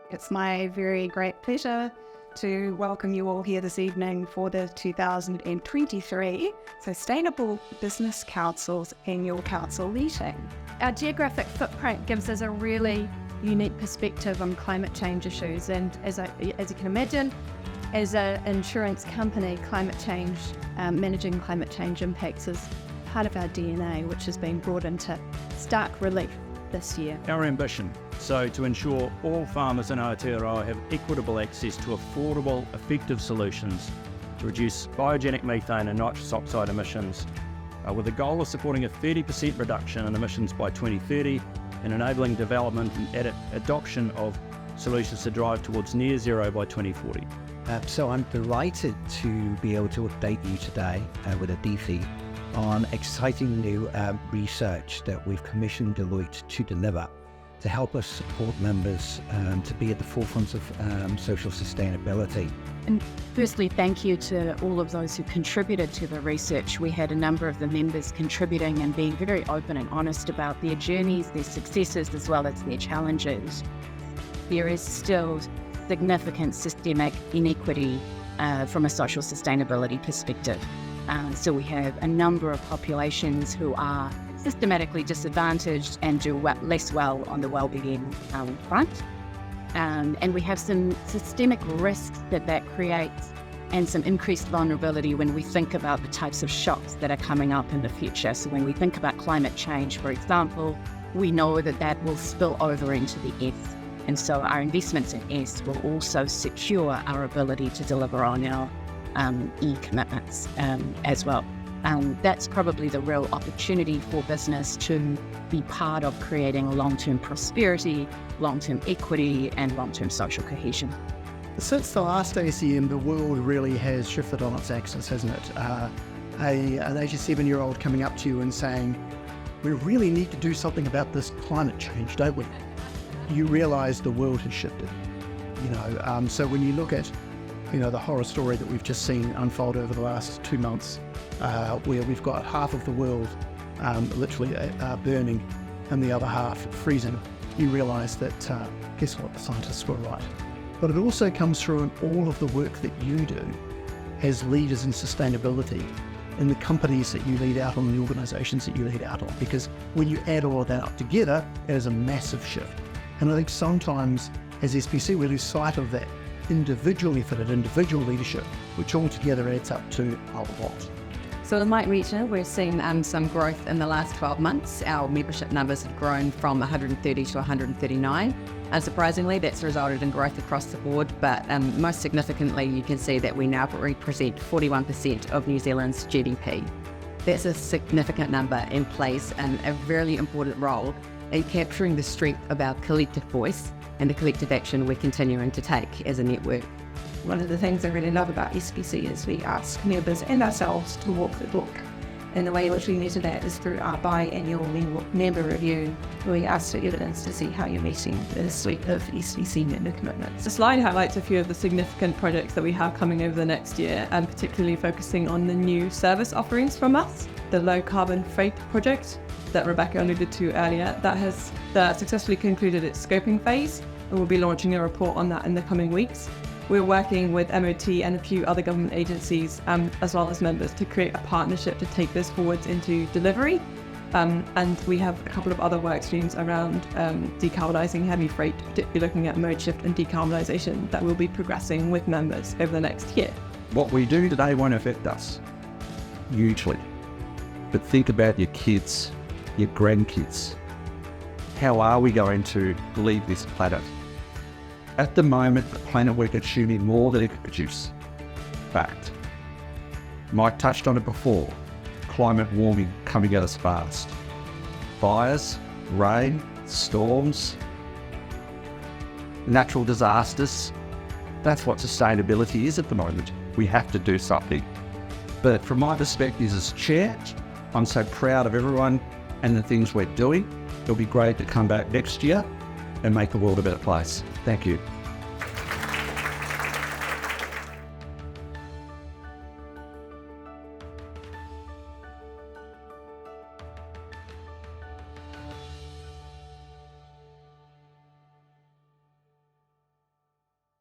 It's my very great pleasure to welcome you all here this evening for the 2023 Sustainable Business Council's annual council meeting. Our geographic footprint gives us a really unique perspective on climate change issues, and as you can imagine, as an insurance company, climate change, managing climate change impacts is part of our DNA, which has been brought into stark relief this year. Our ambition, so to ensure all farmers in Aotearoa have equitable access to affordable, effective solutions to reduce biogenic methane and nitrous oxide emissions, with the goal of supporting a 30% reduction in emissions by 2030 and enabling development and adoption of solutions to drive towards near zero by 2040. So I'm delighted to be able to update you today with a DeFi on exciting new research that we've commissioned Deloitte to deliver to help us support members to be at the forefront of social sustainability. And firstly, thank you to all of those who contributed to the research. We had a number of the members contributing and being very open and honest about their journeys, their successes, as well as their challenges. There is still significant systemic inequity from a social sustainability perspective. So we have a number of populations who are systematically disadvantaged and do less well on the wellbeing front. And we have some systemic risks that creates and some increased vulnerability when we think about the types of shocks that are coming up in the future. So when we think about climate change, for example, we know that will spill over into the S. And so our investments in S will also secure our ability to deliver on our E commitments as well. That's probably the real opportunity for business to be part of creating long-term prosperity, long-term equity, and long-term social cohesion. Since the last ACM, the world really has shifted on its axis, hasn't it? An 87-year-old coming up to you and saying, we really need to do something about this climate change, don't we? You realise the world has shifted, so when you look at the horror story that we've just seen unfold over the last 2 months, where we've got half of the world literally burning and the other half freezing, you realise that, guess what, the scientists were right. But it also comes through in all of the work that you do as leaders in sustainability, in the companies that you lead out on, the organisations that you lead out on, because when you add all of that up together, it is a massive shift. And I think sometimes as SBC we lose sight of that individual effort and individual leadership, which altogether adds up to a lot. So in my region, we're seeing some growth in the last 12 months. Our membership numbers have grown from 130 to 139. Unsurprisingly, that's resulted in growth across the board, but most significantly, you can see that we now represent 41% of New Zealand's GDP. That's a significant number and plays a really important role in capturing the strength of our collective voice and the collective action we're continuing to take as a network. One of the things I really love about SBC is we ask members and ourselves to walk the talk. And the way in which we measure that is through our biannual member review, where we ask for evidence to see how you're meeting the suite of SBC member commitments. The slide highlights a few of the significant projects that we have coming over the next year, and particularly focusing on the new service offerings from us. The low carbon freight project that Rebecca alluded to earlier, that has successfully concluded its scoping phase, and we'll be launching a report on that in the coming weeks. We're working with MOT and a few other government agencies as well as members to create a partnership to take this forwards into delivery. And we have a couple of other work streams around decarbonising heavy freight, particularly looking at mode shift and decarbonisation, that we'll be progressing with members over the next year. What we do today won't affect us hugely, but think about your kids, your grandkids. How are we going to leave this planet? At the moment, the planet we're consuming more than it can produce. Fact. Mike touched on it before. Climate warming coming at us fast. Fires, rain, storms, natural disasters. That's what sustainability is at the moment. We have to do something. But from my perspective as chair, I'm so proud of everyone and the things we're doing. It'll be great to come back next year and make the world a better place. Thank you.